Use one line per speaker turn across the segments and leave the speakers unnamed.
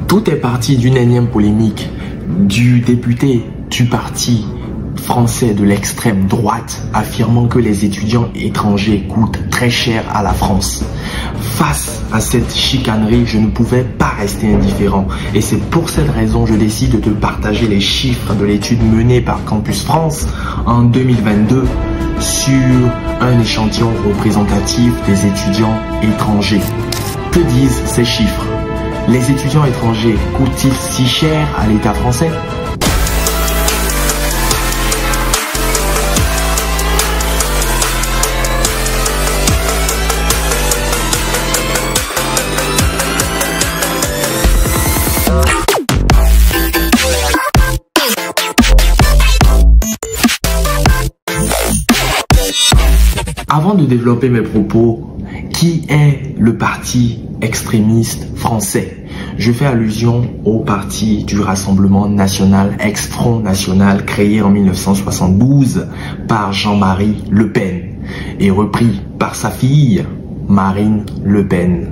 Tout est parti d'une énième polémique du député du parti français de l'extrême droite affirmant que les étudiants étrangers coûtent très cher à la France. Face à cette chicanerie, je ne pouvais pas rester indifférent et c'est pour cette raison que je décide de te partager les chiffres de l'étude menée par Campus France en 2022 sur un échantillon représentatif des étudiants étrangers. Que disent ces chiffres? Les étudiants étrangers coûtent-ils si cher à l'État français? Avant de développer mes propos, qui est le parti extrémiste français? Je fais allusion au parti du Rassemblement national, ex-Front national, créé en 1972 par Jean-Marie Le Pen et repris par sa fille Marine Le Pen.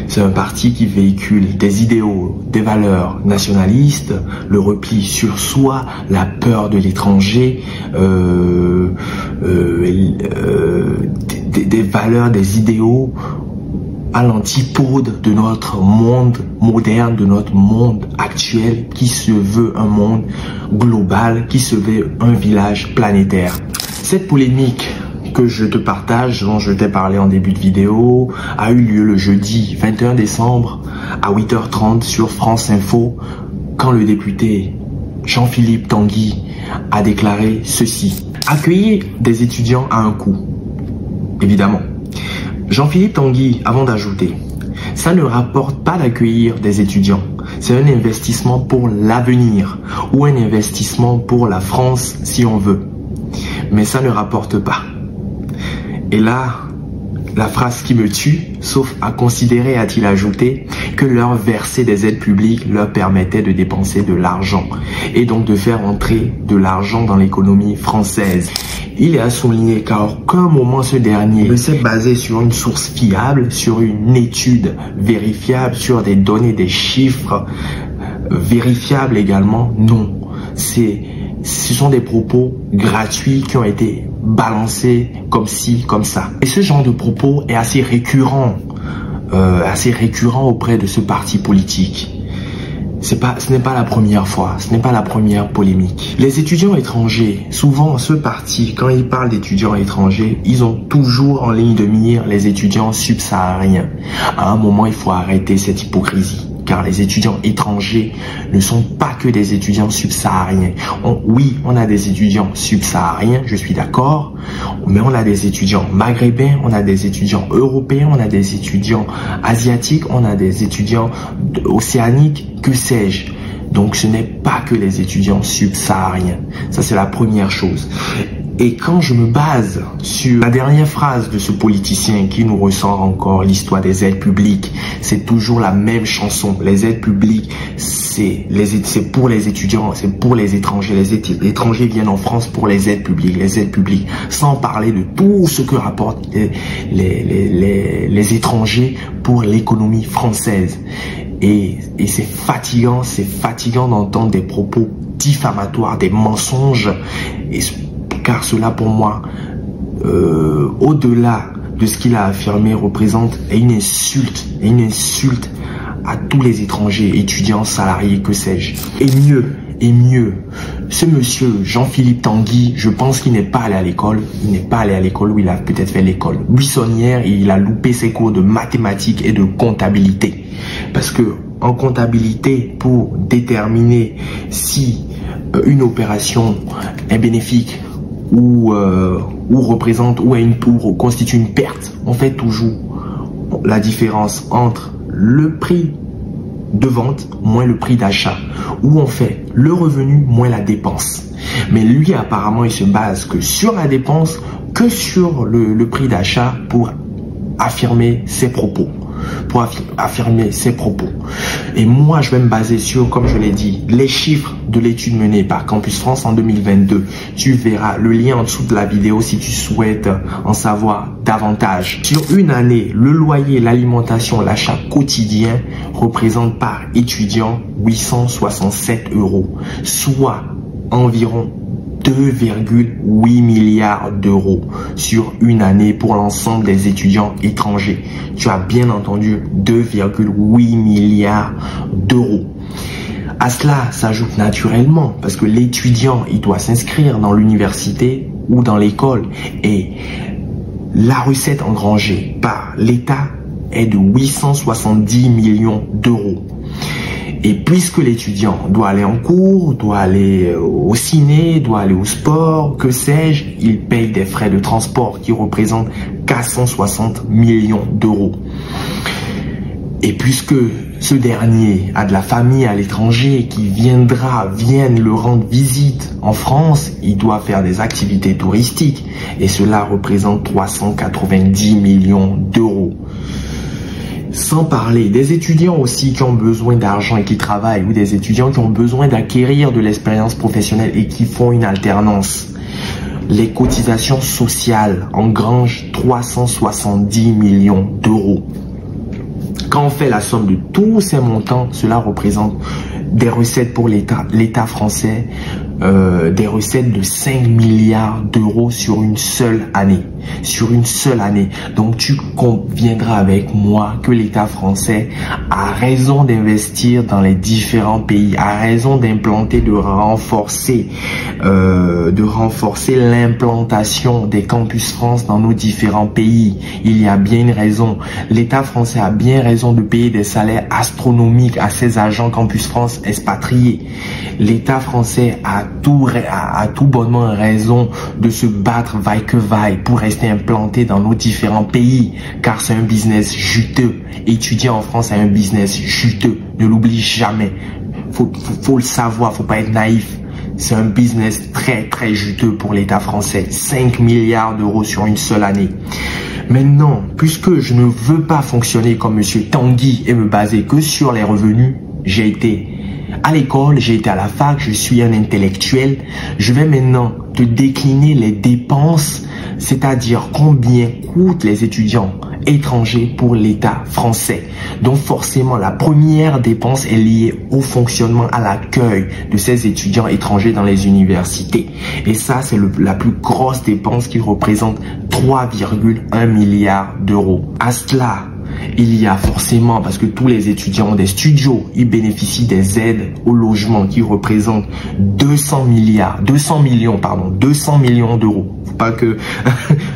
C'est un parti qui véhicule des idéaux, des valeurs nationalistes, le repli sur soi, la peur de l'étranger, des valeurs, des idéaux à l'antipode de notre monde moderne, de notre monde actuel qui se veut un monde global, qui se veut un village planétaire. Cette polémique que je te partage, dont je t'ai parlé en début de vidéo, a eu lieu le jeudi 21 décembre à 8h30 sur France Info, quand le député Jean-Philippe Tanguy a déclaré ceci: accueillir des étudiants à un coût. Évidemment. Jean-Philippe Tanguy, avant d'ajouter, ça ne rapporte pas d'accueillir des étudiants. C'est un investissement pour l'avenir ou un investissement pour la France si on veut. Mais ça ne rapporte pas. Et là, la phrase qui me tue, sauf à considérer, a-t-il ajouté, que leur verser des aides publiques leur permettait de dépenser de l'argent et donc de faire entrer de l'argent dans l'économie française. Il est à souligner qu'à aucun moment ce dernier ne s'est basé sur une source fiable, sur une étude vérifiable, sur des données, des chiffres vérifiables également. Non, ce sont des propos gratuits qui ont été balancés comme ci, comme ça. Et ce genre de propos est assez récurrent auprès de ce parti politique. Ce n'est pas la première fois, ce n'est pas la première polémique. Les étudiants étrangers, souvent ce parti, quand ils parlent d'étudiants étrangers, ils ont toujours en ligne de mire les étudiants subsahariens. À un moment, il faut arrêter cette hypocrisie. Car les étudiants étrangers ne sont pas que des étudiants subsahariens. Oui, on a des étudiants subsahariens, je suis d'accord, mais on a des étudiants maghrébins, on a des étudiants européens, on a des étudiants asiatiques, on a des étudiants océaniques, que sais-je. Donc ce n'est pas que les étudiants subsahariens. Ça, c'est la première chose. Et quand je me base sur la dernière phrase de ce politicien qui nous ressort encore l'histoire des aides publiques, c'est toujours la même chanson. Les aides publiques, c'est pour les étudiants, c'est pour les étrangers. Les étrangers viennent en France pour les aides publiques, sans parler de tout ce que rapportent les étrangers pour l'économie française. Et c'est fatigant d'entendre des propos diffamatoires, des mensonges, car cela pour moi, au-delà de ce qu'il a affirmé, représente une insulte à tous les étrangers, étudiants, salariés, que sais-je. Et mieux, ce monsieur Jean-Philippe Tanguy, je pense qu'il n'est pas allé à l'école. Il n'est pas allé à l'école où il a peut-être fait l'école buissonnière et il a loupé ses cours de mathématiques et de comptabilité. Parce que en comptabilité, pour déterminer si une opération est bénéfique ou constitue une perte, on fait toujours la différence entre le prix de vente moins le prix d'achat, où on fait le revenu moins la dépense. Mais lui, apparemment, il se base que sur la dépense, que sur le prix d'achat pour affirmer ses propos. Et moi, je vais me baser sur, comme je l'ai dit, les chiffres de l'étude menée par Campus France en 2022. Tu verras le lien en dessous de la vidéo si tu souhaites en savoir davantage. Sur une année, le loyer, l'alimentation, l'achat quotidien représente par étudiant 867 €, soit environ 2,8 milliards d'euros sur une année pour l'ensemble des étudiants étrangers. Tu as bien entendu, 2,8 milliards d'euros. À cela s'ajoute naturellement, parce que l'étudiant, il doit s'inscrire dans l'université ou dans l'école, et la recette engrangée par l'État est de 870 millions d'euros. Et puisque l'étudiant doit aller en cours, doit aller au ciné, doit aller au sport, que sais-je, il paye des frais de transport qui représentent 460 millions d'euros. Et puisque ce dernier a de la famille à l'étranger qui viennent le rendre visite en France, il doit faire des activités touristiques et cela représente 390 millions d'euros. Sans parler des étudiants aussi qui ont besoin d'argent et qui travaillent, ou des étudiants qui ont besoin d'acquérir de l'expérience professionnelle et qui font une alternance. Les cotisations sociales engrangent 370 millions d'euros. Quand on fait la somme de tous ces montants, cela représente des recettes pour l'État français, des recettes de 5 milliards d'euros sur une seule année. Sur une seule année. Donc tu conviendras avec moi que l'État français a raison d'investir dans les différents pays, a raison d'implanter, de renforcer l'implantation des Campus France dans nos différents pays. Il y a bien une raison. L'État français a bien raison de payer des salaires astronomiques à ses agents Campus France expatriés. L'État français a tout bonnement raison de se battre vaille que vaille pour rester implanté dans nos différents pays, car c'est un business juteux. Étudier en France est un business juteux, ne l'oublie jamais. Faut le savoir, faut pas être naïf. C'est un business très juteux pour l'État français. 5 milliards d'euros sur une seule année. Maintenant, puisque je ne veux pas fonctionner comme Monsieur Tanguy et me baser que sur les revenus, j'ai été à l'école, j'ai été à la fac, je suis un intellectuel. Je vais maintenant te décliner les dépenses, c'est-à-dire combien coûtent les étudiants étrangers pour l'État français. Donc forcément, la première dépense est liée au fonctionnement, à l'accueil de ces étudiants étrangers dans les universités. Et ça, c'est la plus grosse dépense qui représente 3,1 milliards d'euros. À cela, il y a forcément, parce que tous les étudiants ont des studios, ils bénéficient des aides au logement qui représentent 200 millions d'euros. Faut pas que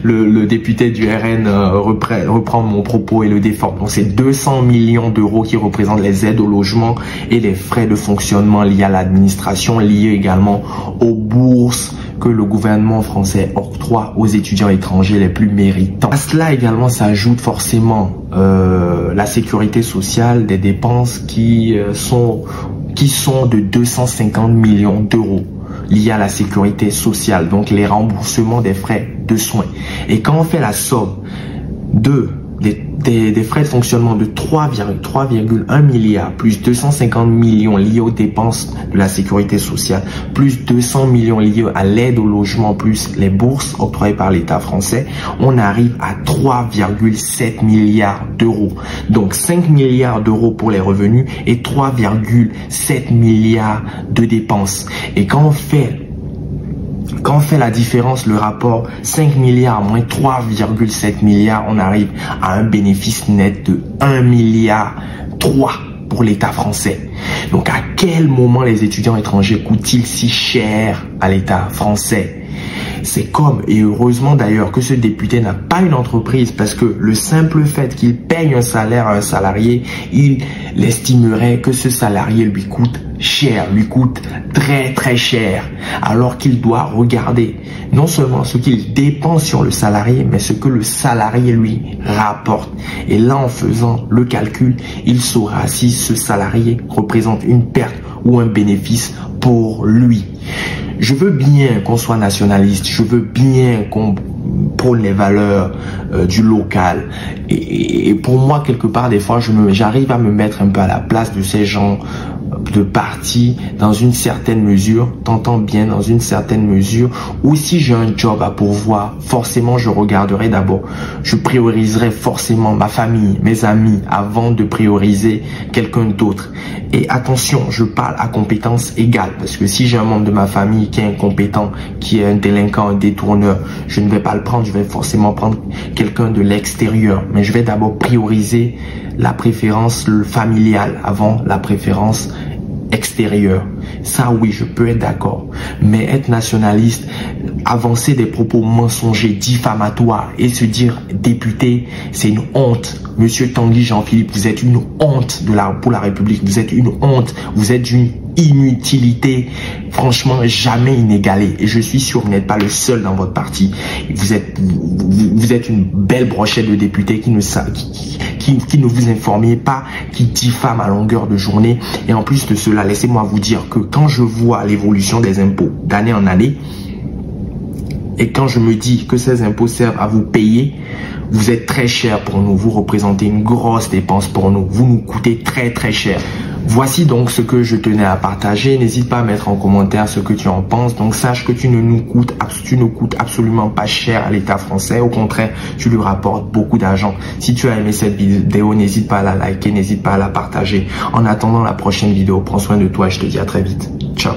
le député du RN reprend mon propos et le déforme. Donc c'est 200 millions d'euros qui représentent les aides au logement et les frais de fonctionnement liés à l'administration, liés également aux bourses que le gouvernement français octroie aux étudiants étrangers les plus méritants. À cela également s'ajoute forcément la sécurité sociale, des dépenses qui sont de 250 millions d'euros liées à la sécurité sociale, donc les remboursements des frais de soins. Et quand on fait la somme des frais de fonctionnement de 3,1 milliards plus 250 millions liés aux dépenses de la sécurité sociale, plus 200 millions liés à l'aide au logement, plus les bourses octroyées par l'État français, on arrive à 3,7 milliards d'euros. Donc 5 milliards d'euros pour les revenus et 3,7 milliards de dépenses. Et quand on fait la différence, le rapport 5 milliards moins 3,7 milliards, on arrive à un bénéfice net de 1,3 milliard pour l'État français. Donc à quel moment les étudiants étrangers coûtent-ils si cher à l'État français? C'est comme, et heureusement d'ailleurs que ce député n'a pas une entreprise, parce que le simple fait qu'il paye un salaire à un salarié, il estimerait que ce salarié lui coûte cher, lui coûte très cher, alors qu'il doit regarder non seulement ce qu'il dépense sur le salarié, mais ce que le salarié lui rapporte. Et là, en faisant le calcul, il saura si ce salarié représente une perte ou un bénéfice pour lui. Je veux bien qu'on soit nationaliste, je veux bien qu'on prône les valeurs du local. Et pour moi, quelque part, des fois, j'arrive à me mettre un peu à la place de ces gens de parti dans une certaine mesure, t'entends bien, dans une certaine mesure, ou si j'ai un job à pourvoir, forcément je regarderai d'abord, je prioriserai forcément ma famille, mes amis, avant de prioriser quelqu'un d'autre. Et attention, je parle à compétence égale, parce que si j'ai un membre de ma famille qui est incompétent, qui est un délinquant, un détourneur, je ne vais pas le prendre, je vais forcément prendre quelqu'un de l'extérieur, mais je vais d'abord prioriser la préférence familiale avant la préférence extérieur. Ça oui, je peux être d'accord, mais être nationaliste, avancer des propos mensongers, diffamatoires et se dire député, c'est une honte. Monsieur Tanguy Jean-Philippe, vous êtes une honte pour la République, vous êtes une honte, vous êtes une inutilité, franchement jamais inégalée. Et je suis sûr que vous n'êtes pas le seul dans votre parti. Vous êtes une belle brochette de députés qui ne vous informez pas, qui diffament à longueur de journée. Et en plus de cela, laissez-moi vous dire que quand je vois l'évolution des impôts d'année en année, et quand je me dis que ces impôts servent à vous payer, vous êtes très cher pour nous, vous représentez une grosse dépense pour nous, vous nous coûtez très très cher. Voici donc ce que je tenais à partager. N'hésite pas à mettre en commentaire ce que tu en penses. Donc sache que tu ne coûtes absolument pas cher à l'État français. Au contraire, tu lui rapportes beaucoup d'argent. Si tu as aimé cette vidéo, n'hésite pas à la liker, n'hésite pas à la partager. En attendant la prochaine vidéo, prends soin de toi et je te dis à très vite. Ciao.